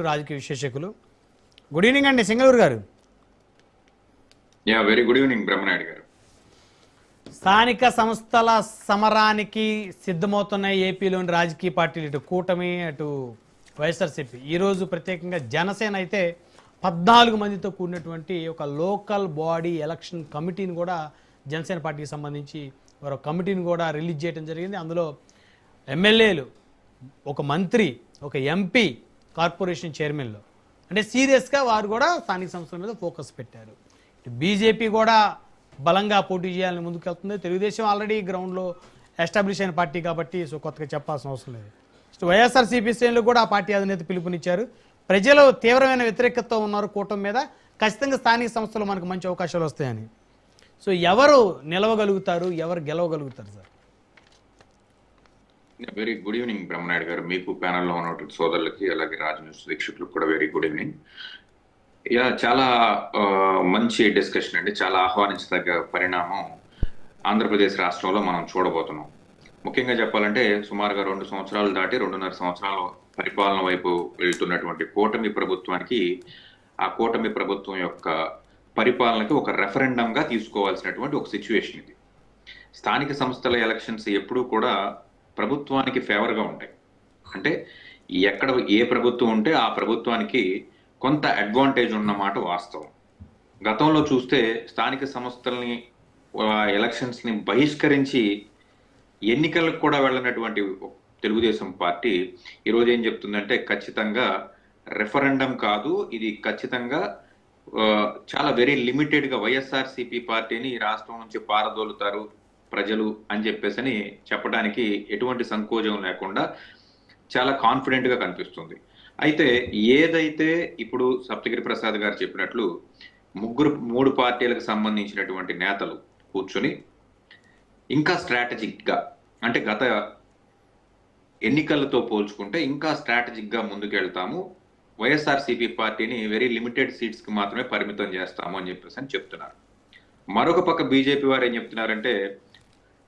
రాజకీయ విశ్లేషకులు. Good evening అండి సింగళూరు గారు. వెరీ గుడ్ ఈవినింగ్ బ్రహ్మనాయుడు గారు. స్థానిక సంస్థల సమరానికి సిద్ధమవుతున్న ఏపీలోని రాజకీయ పార్టీలు, ఇటు కూటమి అటు వైఎస్ఆర్సీపీ. ఈరోజు ప్రత్యేకంగా జనసేన అయితే 14 మందితో కూడినటువంటి ఒక లోకల్ బాడీ ఎలక్షన్ కమిటీని కూడా జనసేన పార్టీకి సంబంధించి వారు కమిటీని కూడా రిలీజ్ చేయడం జరిగింది. అందులో ఎమ్మెల్యేలు, ఒక మంత్రి, ఒక ఎంపీ, కార్పొరేషన్ చైర్మన్లు, అంటే సీరియస్గా వారు కూడా స్థానిక సంస్థల మీద ఫోకస్ పెట్టారు. బీజేపీ కూడా బలంగా పోటీ చేయాలని ముందుకెళ్తుంది. తెలుగుదేశం ఆల్రెడీ గ్రౌండ్లో ఎస్టాబ్లిష్ అయిన పార్టీ కాబట్టి సో కొత్తగా చెప్పాల్సిన అవసరం లేదు. వైఎస్ఆర్సీపీ శ్రేణులు కూడా ఆ పార్టీ అధినేత పిలుపునిచ్చారు. ప్రజలు తీవ్రమైన వ్యతిరేకతతో ఉన్నారు కూటమి మీద. ఖచ్చితంగా స్థానిక సంస్థలు మనకు మంచి అవకాశాలు వస్తాయని. సో ఎవరు నిలవగలుగుతారు, ఎవరు గెలవగలుగుతారు sir? Very good evening Brahmanayudu గారు. మీకు ప్యానల్లో ఉన్నటువంటి సోదరులకి, అలాగే రాజ్ న్యూస్ వీక్షకులకు కూడా వెరీ గుడ్ ఈవినింగ్. చాలా మంచి డిస్కషన్ అండి. చాలా ఆహ్వానించదగ్గ పరిణామం ఆంధ్రప్రదేశ్ రాష్ట్రంలో మనం చూడబోతున్నాం. ముఖ్యంగా చెప్పాలంటే సుమారుగా 2 సంవత్సరాలు దాటి 2.5 సంవత్సరాల పరిపాలన వైపు వెళ్తున్నటువంటి కూటమి ప్రభుత్వానికి, ఆ కూటమి ప్రభుత్వం యొక్క పరిపాలనకి ఒక రెఫరెండంగా తీసుకోవాల్సినటువంటి ఒక సిచ్యువేషన్ ఇది. స్థానిక సంస్థల ఎలక్షన్స్ ఎప్పుడూ కూడా ప్రభుత్వానికి ఫేవర్గా ఉంటాయి. అంటే ఎక్కడ ఏ ప్రభుత్వం ఉంటే ఆ ప్రభుత్వానికి కొంత అడ్వాంటేజ్ ఉన్నమాట వాస్తవం. గతంలో చూస్తే స్థానిక సంస్థల్ని, ఎలక్షన్స్ని బహిష్కరించి ఎన్నికలకు కూడా వెళ్ళినటువంటి తెలుగుదేశం పార్టీ ఈరోజు ఏం చెప్తుందంటే ఖచ్చితంగా రెఫరెండం కాదు, ఇది ఖచ్చితంగా చాలా వెరీ లిమిటెడ్గా వైఎస్ఆర్సీపీ పార్టీని ఈ రాష్ట్రం నుంచి పారదోలుతారు ప్రజలు అని చెప్పేసి చెప్పడానికి ఎటువంటి సంకోచం లేకుండా చాలా కాన్ఫిడెంట్గా కనిపిస్తుంది. అయితే ఏదైతే ఇప్పుడు సప్తగిరి ప్రసాద్ గారు చెప్పినట్లు 3 పార్టీలకు సంబంధించినటువంటి నేతలు కూర్చొని ఇంకా స్ట్రాటజిక్గా, అంటే గత ఎన్నికలతో పోల్చుకుంటే ఇంకా స్ట్రాటజిక్గా ముందుకెళ్తాము, వైఎస్ఆర్సీపీ పార్టీని వెరీ లిమిటెడ్ సీట్స్కి మాత్రమే పరిమితం చేస్తాము అని చెప్పేసి చెప్తున్నారు. మరొక పక్క బీజేపీ వారు ఏం చెప్తున్నారంటే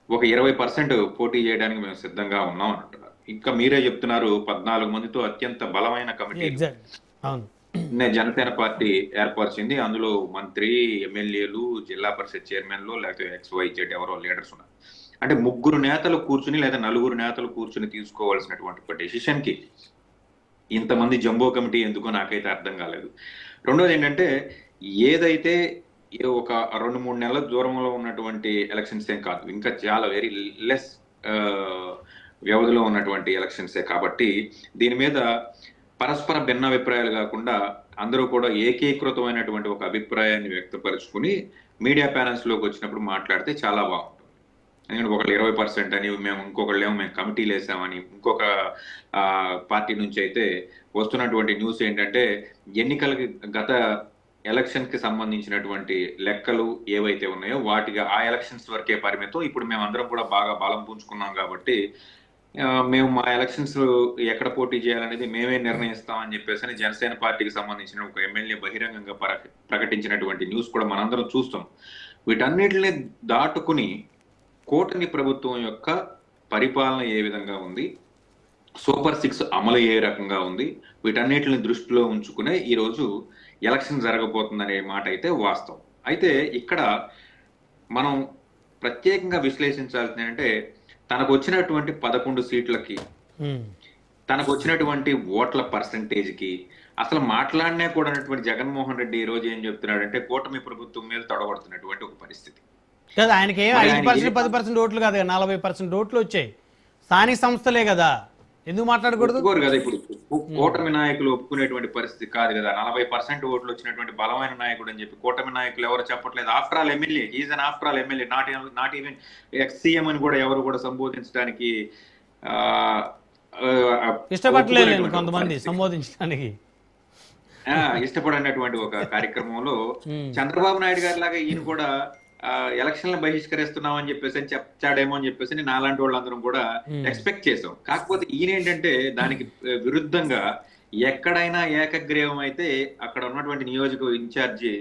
ఒక 20% పోటీ చేయడానికి మేము సిద్ధంగా ఉన్నాం అని అంటున్నారు. ఇంకా మీరే చెప్తున్నారు 14 మందితో అత్యంత బలమైన కమిటీ జనసేన పార్టీ ఏర్పరిచింది. అందులో మంత్రి, ఎమ్మెల్యేలు, జిల్లా పరిషత్ చైర్మన్లు, లేకపోతే XYZ ఎవరో లీడర్స్ ఉన్నారు. అంటే 3 నేతలు కూర్చుని లేదా 4 నేతలు కూర్చుని తీసుకోవాల్సినటువంటి ఒక డెసిషన్ కి ఇంతమంది జంబో కమిటీ ఎందుకో నాకైతే అర్థం కాలేదు. రెండోది ఏంటంటే ఏదైతే ఒక 2-3 నెలల దూరంలో ఉన్నటువంటి ఎలక్షన్స్ ఏం కాదు, ఇంకా చాలా వెరీ లెస్ వ్యవధిలో ఉన్నటువంటి ఎలక్షన్సే కాబట్టి దీని మీద పరస్పర భిన్నాభిప్రాయాలు కాకుండా అందరూ కూడా ఏకీకృతమైనటువంటి ఒక అభిప్రాయాన్ని వ్యక్తపరుచుకుని మీడియా ప్యానల్స్ లోకి వచ్చినప్పుడు మాట్లాడితే చాలా బాగుంటుంది. ఎందుకంటే ఒకళ్ళు 20% అని, మేము కమిటీలు వేసామని, ఇంకొక పార్టీ నుంచి అయితే వస్తున్నటువంటి న్యూస్ ఏంటంటే ఎన్నికలకి గత ఎలక్షన్ కి సంబంధించినటువంటి లెక్కలు ఏవైతే ఉన్నాయో వాటికి ఆ ఎలక్షన్స్ వరకే పరిమితం, ఇప్పుడు మేము అందరం కూడా బాగా బలం పుంజుకున్నాం కాబట్టి మేము మా ఎలక్షన్స్ ఎక్కడ పోటీ చేయాలనేది మేమే నిర్ణయిస్తామని చెప్పేసి జనసేన పార్టీకి సంబంధించిన ఒక ఎమ్మెల్యే బహిరంగంగా ప్రకటించినటువంటి న్యూస్ కూడా మనందరం చూస్తాం. వీటన్నిటిని దాటుకుని కూటమి ప్రభుత్వం యొక్క పరిపాలన ఏ విధంగా ఉంది, సూపర్ 6 అమలు ఏ రకంగా ఉంది, వీటన్నిటిని దృష్టిలో ఉంచుకునే ఈరోజు ఎలక్షన్ జరగబోతుందనే మాట అయితే వాస్తవం. అయితే ఇక్కడ మనం ప్రత్యేకంగా విశ్లేషించాల్సింది అంటే తనకు వచ్చినటువంటి 11 సీట్లకి, తనకు వచ్చినటువంటి ఓట్ల పర్సంటేజ్కి అసలు మాట్లాడినా కూడా జగన్మోహన్ రెడ్డి ఈ రోజు ఏం చెప్తున్నాడంటే కూటమి ప్రభుత్వం మీద తొడగొడుతున్నటువంటి ఒక పరిస్థితి. ఆయనకి 5%, 10% ఓట్లు కాదు, 40% ఓట్లు వచ్చాయి. స్థానిక సంస్థలే కదా, ఎందుకు మాట్లాడకూడదు కదా? ఇప్పుడు కూటమి నాయకులు ఒప్పుకునేటువంటి పరిస్థితి కాదు కదా. 40% ఓట్లు వచ్చినటువంటి బలమైన నాయకుడు అని చెప్పి కూటమి నాయకులు ఎవరు చెప్పట్లేదు. After all MLA, is an after all MLA, not even X-CM అని కూడా ఎవరు కూడా సంబోధించడానికి ఇష్టపడలేదు కొంతమంది, సంబోధించడానికి ఇష్టపడినటువంటి ఒక కార్యక్రమంలో చంద్రబాబు నాయుడు గారి లాగా ఈయన కూడా ఎలక్షన్లు బహిష్కరిస్తున్నాం అని చెప్పేసి చెప్తాడేమో అని చెప్పేసి నాలాంటి వాళ్ళందరం కూడా ఎక్స్పెక్ట్ చేసాం. కాకపోతే ఈయన ఏంటంటే దానికి విరుద్ధంగా ఎక్కడైనా ఏకగ్రీవం అయితే అక్కడ ఉన్నటువంటి నియోజక ఇన్ఛార్జి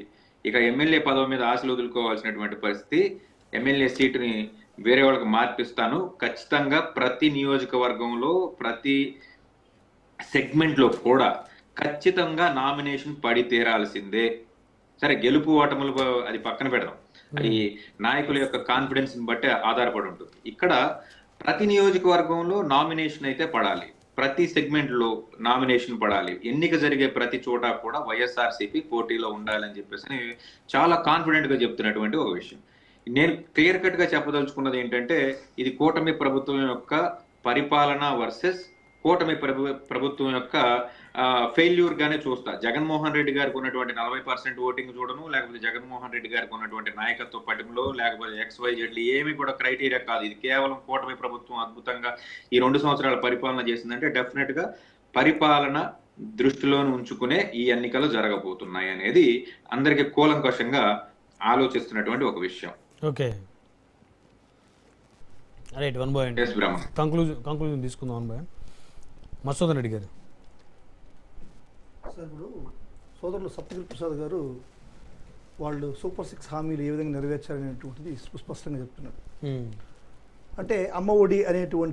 ఇక ఎమ్మెల్యే పదవి మీద ఆశలు వదులుకోవాల్సినటువంటి పరిస్థితి, ఎమ్మెల్యే సీటుని వేరే వాళ్ళకి మార్పిస్తాను, ఖచ్చితంగా ప్రతి నియోజకవర్గంలో ప్రతి సెగ్మెంట్ లో కూడా ఖచ్చితంగా నామినేషన్ పడి తీరాల్సిందే. సరే గెలుపు ఓటములు అది పక్కన పెడదాం, అది నాయకుల యొక్క కాన్ఫిడెన్స్ ని బట్టి ఆధారపడి ఉంటుంది. ఇక్కడ ప్రతి నియోజకవర్గంలో నామినేషన్ అయితే పడాలి, ప్రతి సెగ్మెంట్ లో నామినేషన్ పడాలి, ఎన్నిక జరిగే ప్రతి చోట కూడా వైఎస్ఆర్సీపీ పోటీలో ఉండాలని చెప్పేసి చాలా కాన్ఫిడెంట్ గా చెప్తున్నటువంటి ఒక విషయం. నేను క్లియర్ కట్ గా చెప్పదలుచుకున్నది ఏంటంటే, ఇది కూటమి ప్రభుత్వం యొక్క పరిపాలన వర్సెస్ కూటమి ప్రభుత్వం యొక్క ఫెయిల్యూర్ గానే చూస్తా. జగన్మోహన్ రెడ్డి గారికి ఉన్నటువంటి 40% ఓటింగ్ చూడను, లేకపోతే జగన్మోహన్ రెడ్డి గారికి ఉన్నటువంటి నాయకత్వ పటిమలో, లేకపోతే XYZ ఏమి కూడా క్రైటీరియా కాదు. ఇది కేవలం కూటమి ప్రభుత్వం అద్భుతంగా ఈ 2 సంవత్సరాల పరిపాలన చేసిందంటే డెఫినెట్ గా పరిపాలన దృష్టిలోని ఉంచుకునే ఈ ఎన్నికలు జరగబోతున్నాయి అనేది అందరికీ కూలంకషంగా ఆలోచిస్తున్నటువంటి ఒక విషయం. Okay, right. 1 బాయ్ అండి, కంక్లూజన్ తీసుకుందాం. 1 బాయ్ మసూదన్ రెడ్డి గారు. సార్, ఇప్పుడు సోదరులు సప్తగిరి ప్రసాద్ గారు వాళ్ళు సూపర్ 6 హామీలు ఏ విధంగా నెరవేర్చారనేటువంటిది సుస్పష్టంగా చెప్తున్నారు. అంటే అమ్మ ఒడి అనేటువంటి